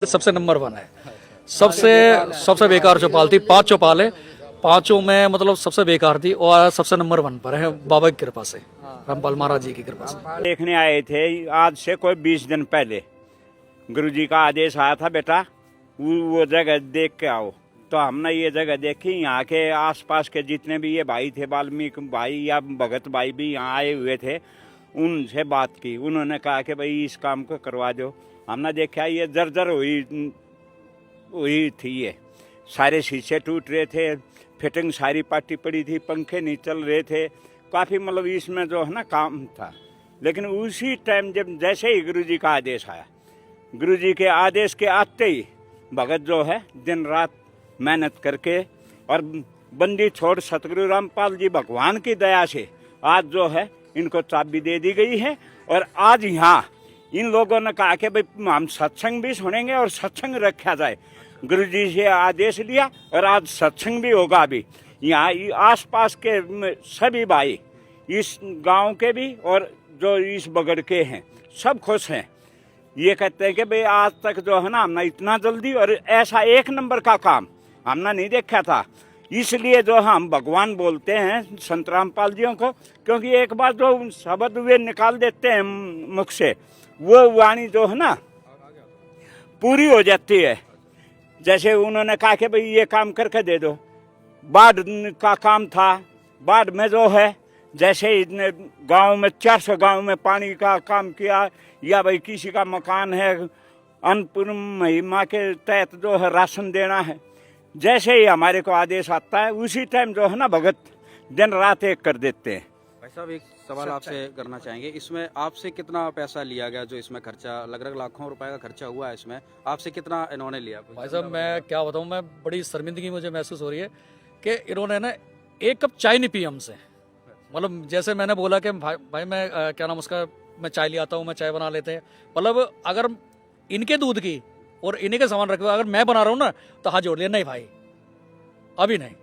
सबसे नंबर 1 है। सबसे सबसे बेकार चौपाल थी। 5 चौपाल है, पांचों में मतलब सबसे बेकार थी और सबसे नंबर 1 पर है बाबा की कृपा से, रामपाल महाराज जी की कृपा से। देखने आए थे आज से कोई 20 दिन पहले। गुरुजी का आदेश आया था बेटा वो जगह देख के आओ, तो हमने ये जगह देखी। यहाँ के आसपास के जितने भी ये भाई थे, वाल्मीकि भाई या भगत भाई भी यहाँ आए हुए थे, उनसे बात की। उन्होंने कहा कि भाई इस काम को करवा दो। हमने देखा ये जर्जर हुई थी, ये सारे शीशे टूट रहे थे, फिटिंग सारी पाटी पड़ी थी, पंखे नहीं चल रहे थे, काफ़ी मतलब इसमें जो है ना काम था। लेकिन उसी टाइम जब जैसे ही गुरुजी का आदेश आया, गुरुजी के आदेश के आते ही भगत जो है दिन रात मेहनत करके और बंदी छोड़ सतगुरु रामपाल जी भगवान की दया से आज जो है इनको चाबी दे दी गई है। और आज यहाँ इन लोगों ने कहा कि भाई हम सत्संग भी सुनेंगे और सत्संग रखा जाए। गुरुजी से आदेश लिया और आज सत्संग भी होगा। अभी यहाँ आसपास के सभी भाई इस गांव के भी और जो इस बगड़ के हैं सब खुश हैं। ये कहते हैं कि भाई आज तक जो है ना हमने इतना जल्दी और ऐसा 1 नंबर का काम हमने नहीं देखा था। इसलिए जो हम भगवान बोलते हैं संत रामपाल जियों को, क्योंकि एक बार जो शब्द वे निकाल देते हैं मुख से, वो वाणी जो है ना पूरी हो जाती है। जैसे उन्होंने कहा कि भाई ये काम करके दे दो। बाढ़ का काम था, बाढ़ में जो है जैसे गांव में 400 गांव में पानी का काम किया, या भाई किसी का मकान है, अन्नपूर्ण महिमा के तहत जो है राशन देना है, जैसे ही हमारे को आदेश आता है उसी टाइम जो है ना भगत दिन रात एक कर देते हैं। भाई साहब एक सवाल आपसे करना चाहेंगे, इसमें आपसे कितना पैसा लिया गया? जो इसमें खर्चा लगभग लाखों रुपए का खर्चा हुआ है, इसमें आपसे कितना इन्होंने लिया? भाई साहब मैं क्या बताऊं, मैं बड़ी शर्मिंदगी मुझे महसूस हो रही है कि इन्होंने ना 1 कप चाय नहीं पी हमसे। मतलब जैसे मैंने बोला कि भाई मैं क्या नाम उसका, मैं चाय ले आता हूँ, मैं चाय बना लेते हैं। मतलब अगर इनके दूध की और इन्हीं के सामान रखे अगर मैं बना रहा हूँ ना तो हाथ जोड़ लिया, नहीं भाई अभी नहीं,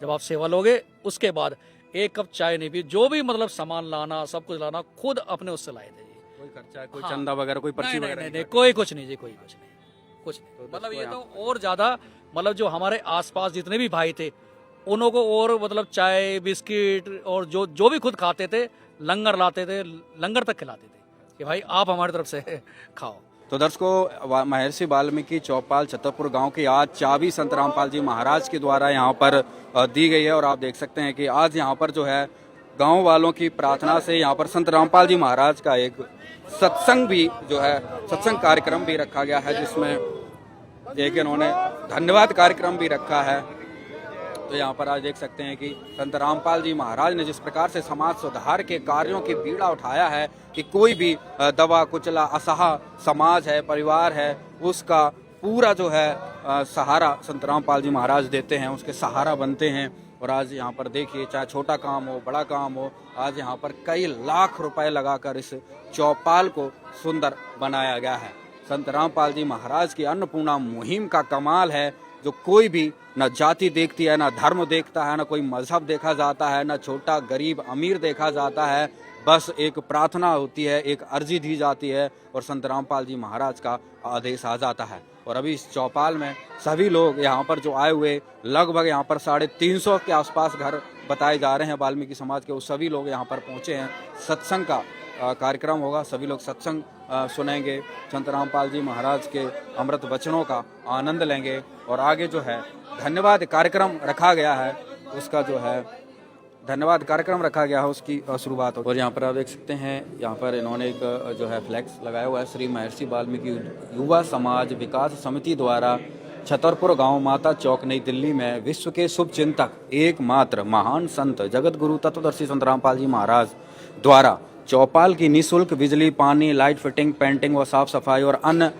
जब आप सेवा लोगे उसके बाद 1 कप चाय नहीं पी। जो भी मतलब सामान लाना, सब कुछ लाना खुद अपने उससे लाए थे। कोई खर्चा, कोई चंदा वगैरह, कोई पर्ची वगैरह? नहीं, कोई कुछ नहीं जी, कोई कुछ नहीं। मतलब ये तो और ज्यादा मतलब जो हमारे आसपास जितने भी भाई थे उन्हों को और मतलब चाय बिस्किट और जो भी खुद खाते थे, लंगर लाते थे, लंगर तक खिलाते थे कि भाई आप हमारी तरफ से खाओ। तो दर्शकों, महर्षि वाल्मीकि चौपाल छतरपुर गांव की आज चाबी संत रामपाल जी महाराज के द्वारा यहां पर दी गई है। और आप देख सकते हैं कि आज यहां पर जो है गांव वालों की प्रार्थना से यहां पर संत रामपाल जी महाराज का एक सत्संग भी जो है, सत्संग कार्यक्रम भी रखा गया है, जिसमें एक इन्होंने धन्यवाद कार्यक्रम भी रखा है। तो यहाँ पर आज देख सकते हैं कि संत रामपाल जी महाराज ने जिस प्रकार से समाज सुधार के कार्यों की बीड़ा उठाया है कि कोई भी दबा कुचला असहाय समाज है, परिवार है, उसका पूरा जो है सहारा संत रामपाल जी महाराज देते हैं, उसके सहारा बनते हैं। और आज यहाँ पर देखिए, चाहे छोटा काम हो बड़ा काम हो, आज यहाँ पर कई लाख रुपए लगाकर इस चौपाल को सुंदर बनाया गया है। संत रामपाल जी महाराज की अन्नपूर्णा मुहिम का कमाल है, जो कोई भी न जाति देखती है, न धर्म देखता है, न कोई मजहब देखा जाता है, न छोटा गरीब अमीर देखा जाता है। बस एक प्रार्थना होती है, एक अर्जी दी जाती है और संत रामपाल जी महाराज का आदेश आ जाता है। और अभी इस चौपाल में सभी लोग यहाँ पर जो आए हुए, लगभग यहाँ पर 350 के आसपास घर बताए जा रहे हैं वाल्मीकि समाज के, वो सभी लोग यहाँ पर पहुँचे हैं। सत्संग का कार्यक्रम होगा, सभी लोग सत्संग सुनेंगे, संत रामपाल जी महाराज के अमृत वचनों का आनंद लेंगे। और आगे जो है धन्यवाद कार्यक्रम रखा गया है, उसका जो है धन्यवाद कार्यक्रम रखा गया है, उसकी शुरुआत हो। और यहाँ पर आप देख सकते हैं, यहाँ पर इन्होंने एक जो है फ्लैक्स लगाया हुआ है। श्री महर्षि वाल्मीकि युवा समाज विकास समिति द्वारा छतरपुर गांव माता चौक नई दिल्ली में विश्व के शुभ चिंतक, एकमात्र महान संत जगत गुरु तत्वदर्शी संत रामपाल जी महाराज द्वारा चौपाल की निःशुल्क बिजली, पानी, लाइट फिटिंग, पेंटिंग व साफ सफाई और अन्य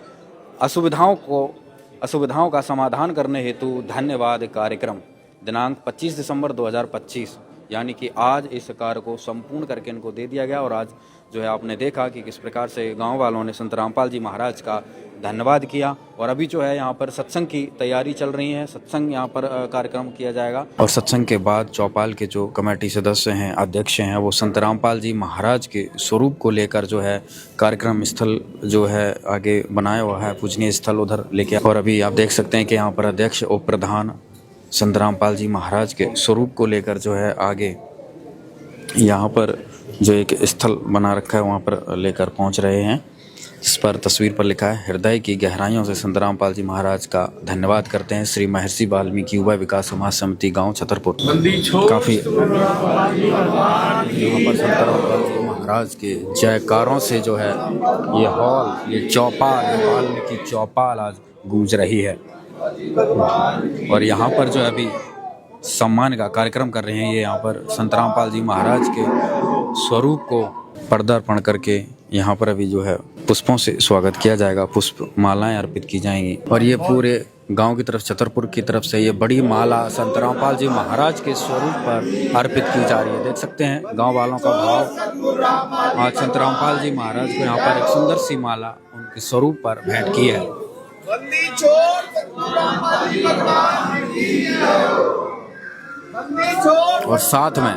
असुविधाओं का समाधान करने हेतु धन्यवाद कार्यक्रम दिनांक 25 दिसंबर 2025 यानी कि आज इस कार्य को संपूर्ण करके इनको दे दिया गया। और आज जो है आपने देखा कि किस प्रकार से गांव वालों ने संत रामपाल जी महाराज का धन्यवाद किया। और अभी जो है यहाँ पर सत्संग की तैयारी चल रही है, सत्संग यहाँ पर कार्यक्रम किया जाएगा। और सत्संग के बाद चौपाल के जो कमेटी सदस्य हैं, अध्यक्ष हैं, वो संत रामपाल जी महाराज के स्वरूप को लेकर जो है कार्यक्रम स्थल जो है आगे बनाया हुआ है, पूजनीय स्थल उधर लेके। और अभी आप देख सकते हैं कि यहाँ पर अध्यक्ष उप प्रधान संत रामपाल जी महाराज के स्वरूप को लेकर जो है आगे यहाँ पर जो एक स्थल बना रखा है वहाँ पर लेकर पहुँच रहे हैं। इस पर तस्वीर पर लिखा है, हृदय की गहराइयों से संत रामपाल जी महाराज का धन्यवाद करते हैं श्री महर्षि वाल्मीकि युवा विकास समाज समिति गांव छतरपुर। काफ़ी यहाँ पर संत रामपाल जी महाराज के जयकारों से जो है ये हॉल, ये चौपाल, ये वाल्मीकि चौपाल आज गूंज रही है। और यहाँ पर जो है अभी सम्मान का कार्यक्रम कर रहे हैं, ये यहाँ पर संत रामपाल जी महाराज के स्वरूप को पदार्पण करके यहाँ पर अभी जो है पुष्पों से स्वागत किया जाएगा, पुष्प मालाएं अर्पित की जाएंगी। और ये पूरे गांव की तरफ, छतरपुर की तरफ से ये बड़ी माला संत रामपाल जी महाराज के स्वरूप पर अर्पित की जा रही है। देख सकते हैं गांव वालों का भाव। आज संत रामपाल जी महाराज को यहाँ पर एक सुंदर सी माला उनके स्वरूप पर भेंट की है। और साथ में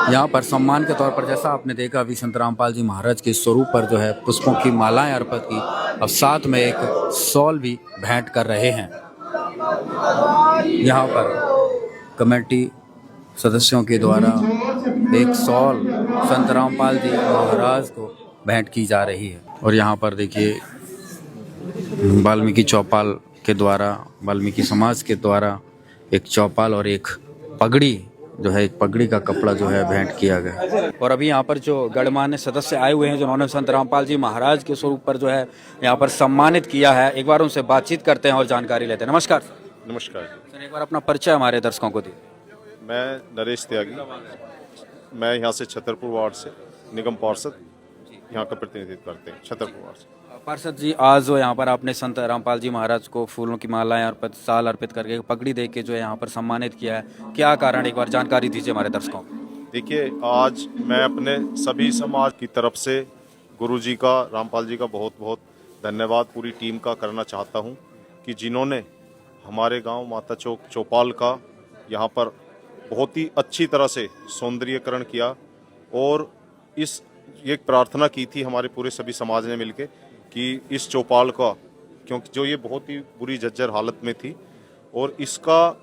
यहाँ पर सम्मान के तौर पर, जैसा आपने देखा अभी संत रामपाल जी महाराज के स्वरूप पर जो है पुष्पों की मालाएं अर्पित की, अब साथ में एक शॉल भी भेंट कर रहे हैं। यहाँ पर कमेटी सदस्यों के द्वारा एक शॉल संत रामपाल जी महाराज को भेंट की जा रही है। और यहाँ पर देखिए वाल्मीकि चौपाल के द्वारा, वाल्मीकि समाज के द्वारा एक चौपाल और एक पगड़ी जो है, एक पगड़ी का कपड़ा जो है भेंट किया गया। और अभी यहाँ पर जो गणमान्य सदस्य आए हुए हैं जिन्होंने संत रामपाल जी महाराज के स्वरूप पर जो है यहाँ पर सम्मानित किया है, एक बार उनसे बातचीत करते हैं और जानकारी लेते हैं। नमस्कार। नमस्कार सर, एक बार अपना परिचय हमारे दर्शकों को दीजिए। मैं नरेश त्यागी, मैं यहाँ से छतरपुर वार्ड से निगम पार्षद यहाँ का प्रतिनिधित्व करते हैं, छतरपुर वार्ड से। पार्षद जी, आज जो यहाँ पर आपने संत रामपाल जी महाराज को फूलों की मालाएं अर्पित, साल अर्पित करके पगड़ी दे के जो है यहाँ पर सम्मानित किया है, क्या कारण, एक बार जानकारी दीजिए हमारे दर्शकों को। देखिए, आज मैं अपने सभी समाज की तरफ से गुरुजी का, रामपाल जी का बहुत बहुत धन्यवाद पूरी टीम का करना चाहता हूँ कि जिन्होंने हमारे गांव माता चौक चौपाल का यहाँ पर बहुत ही अच्छी तरह से सौंदर्यीकरण किया। और इस एक प्रार्थना की थी हमारे पूरे सभी समाज ने मिलकर कि इस चौपाल का, क्योंकि जो ये बहुत ही बुरी जर्जर हालत में थी, और इसका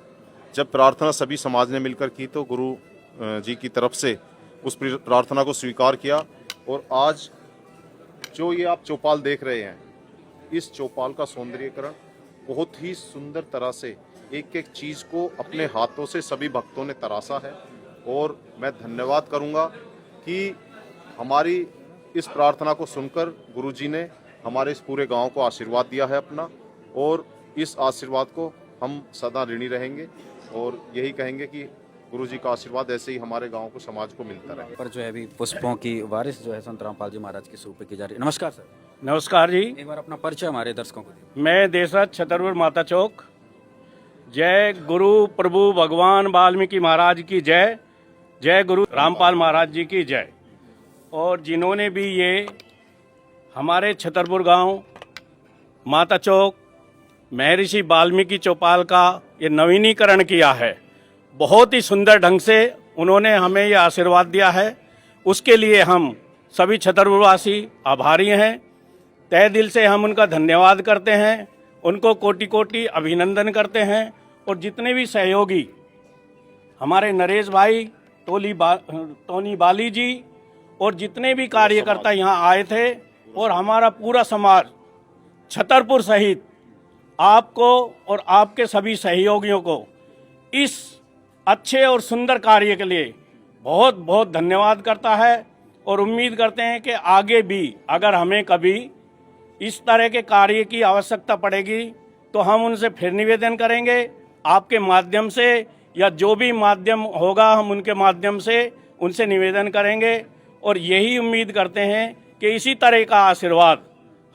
जब प्रार्थना सभी समाज ने मिलकर की तो गुरु जी की तरफ से उस प्रार्थना को स्वीकार किया। और आज जो ये आप चौपाल देख रहे हैं, इस चौपाल का सौंदर्यीकरण बहुत ही सुंदर तरह से एक एक चीज़ को अपने हाथों से सभी भक्तों ने तराशा है। और मैं धन्यवाद करूंगा कि हमारी इस प्रार्थना को सुनकर गुरु जी ने हमारे इस पूरे गांव को आशीर्वाद दिया है अपना, और इस आशीर्वाद को हम सदा ऋणी रहेंगे और यही कहेंगे कि गुरु जी का आशीर्वाद ऐसे ही हमारे गांव को, समाज को मिलता रहे। पर जो है अभी पुष्पों की बारिश जो है संत रामपाल जी महाराज के स्वरूप की जा रही है। नमस्कार सर। नमस्कार जी, एक बार अपना परिचय हमारे दर्शकों को दीजिए। मैं देशरथ छतरपुर माता चौक। जय गुरु प्रभु भगवान वाल्मीकि महाराज की जय, जय गुरु रामपाल महाराज जी की जय। और जिन्होंने भी ये हमारे छतरपुर गांव माता चौक महर्षि वाल्मीकि चौपाल का ये नवीनीकरण किया है, बहुत ही सुंदर ढंग से उन्होंने हमें ये आशीर्वाद दिया है, उसके लिए हम सभी छतरपुरवासी आभारी हैं। तहे दिल से हम उनका धन्यवाद करते हैं, उनको कोटि कोटि अभिनंदन करते हैं। और जितने भी सहयोगी हमारे नरेश भाई, टोनी बाली जी और जितने भी कार्यकर्ता यहाँ आए थे, और हमारा पूरा समाज छतरपुर सहित आपको और आपके सभी सहयोगियों को इस अच्छे और सुंदर कार्य के लिए बहुत बहुत धन्यवाद करता है। और उम्मीद करते हैं कि आगे भी अगर हमें कभी इस तरह के कार्य की आवश्यकता पड़ेगी तो हम उनसे फिर निवेदन करेंगे, आपके माध्यम से या जो भी माध्यम होगा हम उनके माध्यम से उनसे निवेदन करेंगे। और यही उम्मीद करते हैं कि इसी तरह का आशीर्वाद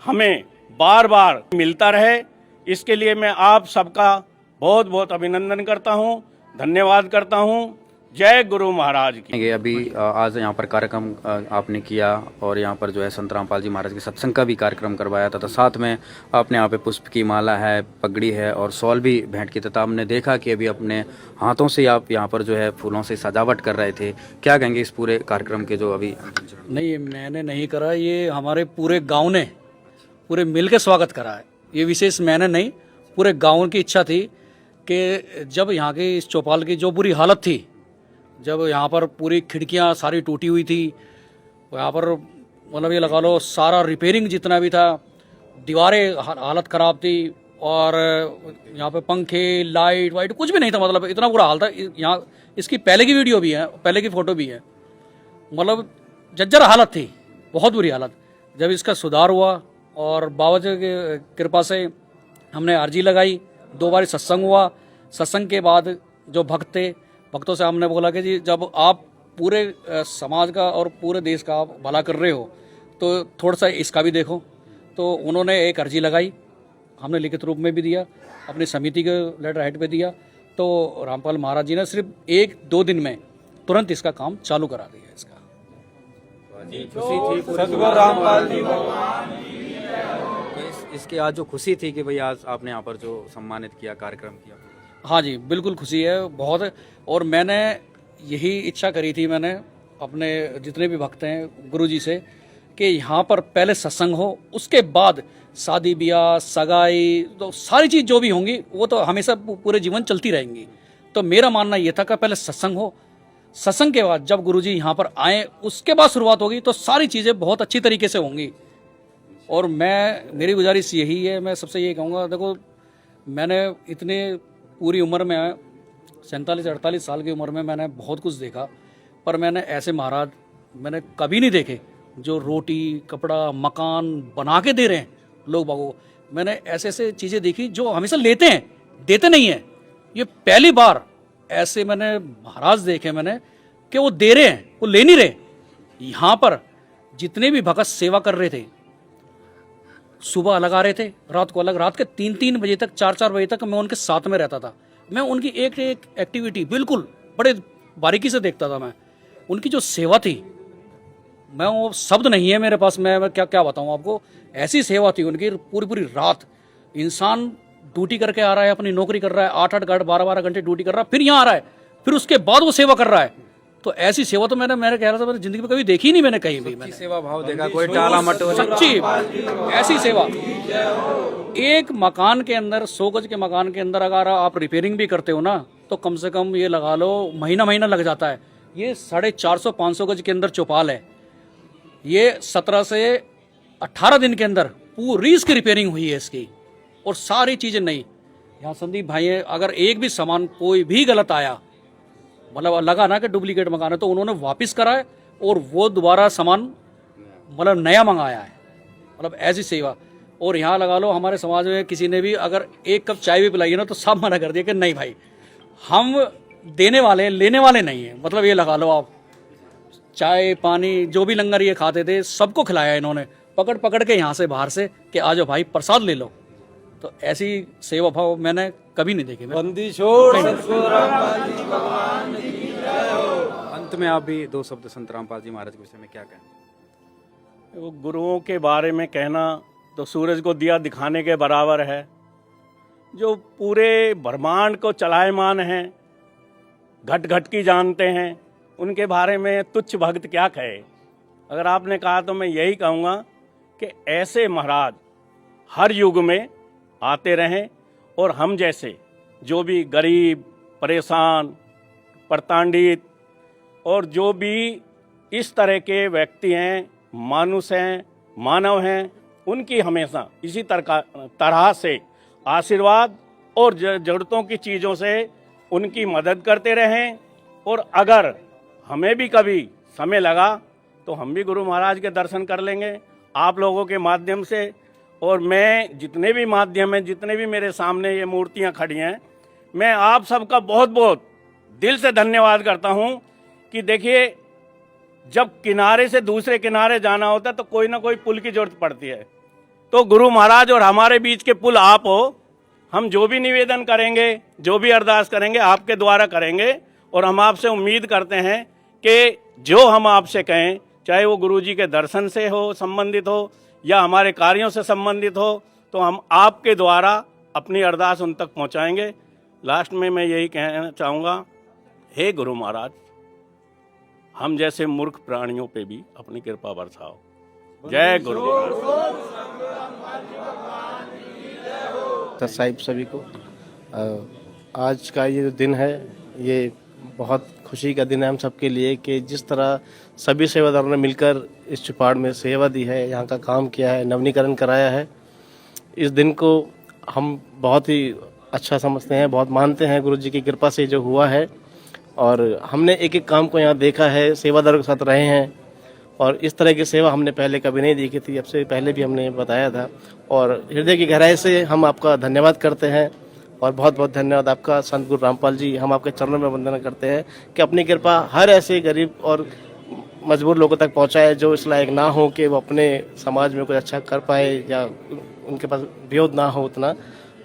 हमें बार बार मिलता रहे। इसके लिए मैं आप सबका बहुत बहुत अभिनंदन करता हूं, धन्यवाद करता हूं। जय गुरु महाराज की। ये अभी आज यहाँ पर कार्यक्रम आपने किया और यहाँ पर जो है संत रामपाल जी महाराज के सत्संग का भी कार्यक्रम करवाया था, तो साथ में आपने यहाँ पे पुष्प की माला है, पगड़ी है और शॉल भी भेंट की, तथा हमने देखा कि अभी अपने हाथों से आप यहाँ पर जो है फूलों से सजावट कर रहे थे। क्या कहेंगे इस पूरे कार्यक्रम के जो अभी? नहीं, ये मैंने नहीं करा, ये हमारे पूरे गांव ने पूरे मिल के स्वागत करा है। ये विशेष मैंने नहीं, पूरे गांव की इच्छा थी कि जब यहाँ की इस चौपाल की जो बुरी हालत थी, जब यहाँ पर पूरी खिड़कियाँ सारी टूटी हुई थी, यहाँ पर मतलब ये लगा लो सारा रिपेयरिंग जितना भी था, दीवारें हालत ख़राब थी और यहाँ पे पंखे लाइट वाइट कुछ भी नहीं था, मतलब इतना बुरा हाल था। यहाँ इसकी पहले की वीडियो भी है, पहले की फ़ोटो भी है, मतलब जर्जर हालत थी, बहुत बुरी हालत। जब इसका सुधार हुआ और बाबा जी की कृपा से हमने अर्जी लगाई, 2 बार सत्संग हुआ। सत्संग के बाद जो भक्त थे, भक्तों से हमने बोला कि जी जब आप पूरे समाज का और पूरे देश का आप भला कर रहे हो तो थोड़ा सा इसका भी देखो। तो उन्होंने एक अर्जी लगाई, हमने लिखित रूप में भी दिया, अपनी समिति के लेटर हेड पे दिया। तो रामपाल महाराज जी ने सिर्फ 1-2 दिन में तुरंत इसका काम चालू करा दिया। इसका इसके आज जो खुशी थी कि भाई आज आपने यहाँ पर जो सम्मानित किया, कार्यक्रम किया। हाँ जी, बिल्कुल खुशी है बहुत। और मैंने यही इच्छा करी थी, मैंने अपने जितने भी भक्त हैं गुरु जी से, कि यहाँ पर पहले सत्संग हो, उसके बाद शादी ब्याह सगाई तो सारी चीज़ जो भी होंगी वो तो हमेशा पूरे जीवन चलती रहेंगी। तो मेरा मानना ये था कि पहले सत्संग हो, सत्संग के बाद जब गुरु जी यहाँ पर आए उसके बाद शुरुआत होगी तो सारी चीज़ें बहुत अच्छी तरीके से होंगी। और मेरी गुजारिश यही है, मैं सबसे ये कहूँगा, देखो मैंने इतने पूरी उम्र में 47-48 साल की उम्र में मैंने बहुत कुछ देखा, पर मैंने ऐसे महाराज मैंने कभी नहीं देखे जो रोटी कपड़ा मकान बना के दे रहे हैं लोग बागों को। मैंने ऐसे ऐसे चीज़ें देखी जो हमेशा लेते हैं, देते नहीं हैं। ये पहली बार ऐसे मैंने महाराज देखे मैंने कि वो दे रहे हैं, वो ले नहीं रहे। यहाँ पर जितने भी भगत सेवा कर रहे थे, सुबह अलग आ रहे थे, रात को अलग, रात के 3-3 बजे तक 4-4 बजे तक मैं उनके साथ में रहता था। मैं उनकी एक एक एक्टिविटी बिल्कुल बड़े बारीकी से देखता था। मैं उनकी जो सेवा थी, मैं वो शब्द नहीं है मेरे पास, मैं क्या क्या बताऊं आपको। ऐसी सेवा थी उनकी, पूरी पूरी रात इंसान ड्यूटी करके आ रहा है, अपनी नौकरी कर रहा है, 8-8 घंटे 12-12 घंटे ड्यूटी कर रहा है, फिर यहाँ आ रहा है, फिर उसके बाद वो सेवा कर रहा है। तो ऐसी सेवा तो मैंने कह रहा था मैंने जिंदगी में कभी देखी नहीं, मैंने कहीं भी मैंने सेवा भाव देखा, कोई टाला मटोला, सच्ची ऐसी सेवा। एक मकान के अंदर 100 गज के मकान के अंदर अगर आप रिपेयरिंग भी करते हो ना, तो कम से कम ये लगा लो महीना लग जाता है। ये 450-500 गज के अंदर चौपाल है, ये 17 से 18 दिन के अंदर पूरी इसकी रिपेयरिंग हुई है इसकी, और सारी चीजें नई। यहाँ संदीप भाई है, अगर एक भी सामान कोई भी गलत आया, मतलब लगा ना कि डुप्लीकेट मकान है, तो उन्होंने वापस कराए और वो दोबारा सामान मतलब नया मंगाया है। मतलब ऐसी सेवा। और यहाँ लगा लो हमारे समाज में किसी ने भी अगर 1 कप चाय भी पिलाई है ना, तो सब मना कर दिया कि नहीं भाई, हम देने वाले लेने वाले नहीं है। मतलब ये लगा लो आप, चाय पानी जो भी लंगर ये खाते थे सबको खिलाया इन्होंने, पकड़ पकड़ के यहाँ से बाहर से कि आ जाओ भाई प्रसाद ले लो। तो ऐसी सेवा भाव मैंने कभी नहीं देखी। बंदी छोड़। अंत में आप भी 2 शब्द संत रामपाल जी महाराज के विषय में क्या कहें? वो गुरुओं के बारे में कहना तो सूरज को दिया दिखाने के बराबर है। जो पूरे ब्रह्मांड को चलायमान हैं, घट घट की जानते हैं, उनके बारे में तुच्छ भक्त क्या कहे। अगर आपने कहा तो मैं यही कहूँगा कि ऐसे महाराज हर युग में आते रहें, और हम जैसे जो भी गरीब परेशान प्रताड़ित और जो भी इस तरह के व्यक्ति हैं, मानुष हैं, मानव हैं, उनकी हमेशा इसी तरह से आशीर्वाद और ज़रूरतों की चीज़ों से उनकी मदद करते रहें। और अगर हमें भी कभी समय लगा तो हम भी गुरु महाराज के दर्शन कर लेंगे आप लोगों के माध्यम से। और मैं जितने भी माध्यम हैं, जितने भी मेरे सामने ये मूर्तियां खड़ी हैं, मैं आप सबका बहुत बहुत दिल से धन्यवाद करता हूं कि देखिए, जब किनारे से दूसरे किनारे जाना होता है तो कोई ना कोई पुल की जरूरत पड़ती है। तो गुरु महाराज और हमारे बीच के पुल आप हो। हम जो भी निवेदन करेंगे, जो भी अरदास करेंगे, आपके द्वारा करेंगे और हम आपसे उम्मीद करते हैं कि जो हम आपसे कहें, चाहे वो गुरुजी के दर्शन से हो संबंधित हो या हमारे कार्यों से संबंधित हो, तो हम आपके द्वारा अपनी अरदास उन तक पहुंचाएंगे। लास्ट में मैं यही कहना चाहूँगा, हे गुरु महाराज, हम जैसे मूर्ख प्राणियों पे भी अपनी कृपा बरसाओ। जय गुरु महाराज। साहिब सभी को आज का ये जो दिन है, ये बहुत खुशी का दिन है हम सबके लिए कि जिस तरह सभी सेवादारों ने मिलकर इस चुपाड़ में सेवा दी है, यहाँ का काम किया है, नवीनीकरण कराया है। इस दिन को हम बहुत ही अच्छा समझते हैं, बहुत मानते हैं गुरु जी की कृपा से जो हुआ है। और हमने एक एक काम को यहाँ देखा है, सेवादारों के साथ रहे हैं और इस तरह की सेवा हमने पहले कभी नहीं देखी थी। अब से पहले भी हमने बताया था और हृदय की गहराई से हम आपका धन्यवाद करते हैं और बहुत बहुत धन्यवाद आपका संत गुरु रामपाल जी। हम आपके चरणों में वंदना करते हैं कि अपनी कृपा हर ऐसे गरीब और मजबूर लोगों तक पहुंचाए जो इस लायक ना हो कि वो अपने समाज में कुछ अच्छा कर पाए या उनके पास विरोध ना हो उतना,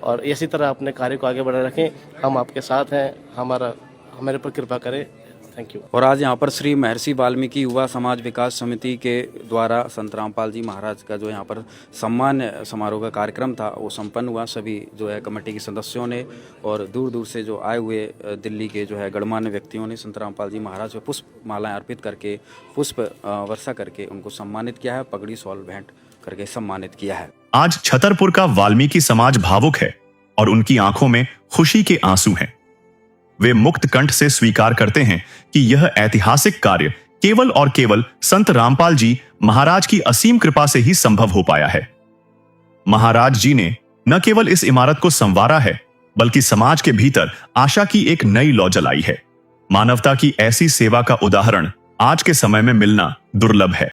और इसी तरह अपने कार्य को आगे बढ़ा रखें। हम आपके साथ हैं, हमारे पर कृपा करें। Thank you. और आज यहाँ पर श्री महर्षि वाल्मीकि युवा समाज विकास समिति के द्वारा संत रामपाल जी महाराज का जो यहाँ पर सम्मान समारोह का कार्यक्रम था वो संपन्न हुआ। सभी जो है कमेटी के सदस्यों ने और दूर दूर से जो आए हुए दिल्ली के जो है गणमान्य व्यक्तियों ने संत रामपाल जी महाराज को पुष्प मालाएं अर्पित करके पुष्प वर्षा करके उनको सम्मानित किया है, पगड़ी शॉल भेंट करके सम्मानित किया है। आज छतरपुर का वाल्मीकि समाज भावुक है और उनकी आंखों में खुशी के आंसू हैं। वे मुक्त कंठ से स्वीकार करते हैं कि यह ऐतिहासिक कार्य केवल और केवल संत रामपाल जी महाराज की असीम कृपा से ही संभव हो पाया है। महाराज जी ने न केवल इस इमारत को संवारा है, बल्कि समाज के भीतर आशा की एक नई लौ जलाई है। मानवता की ऐसी सेवा का उदाहरण आज के समय में मिलना दुर्लभ है।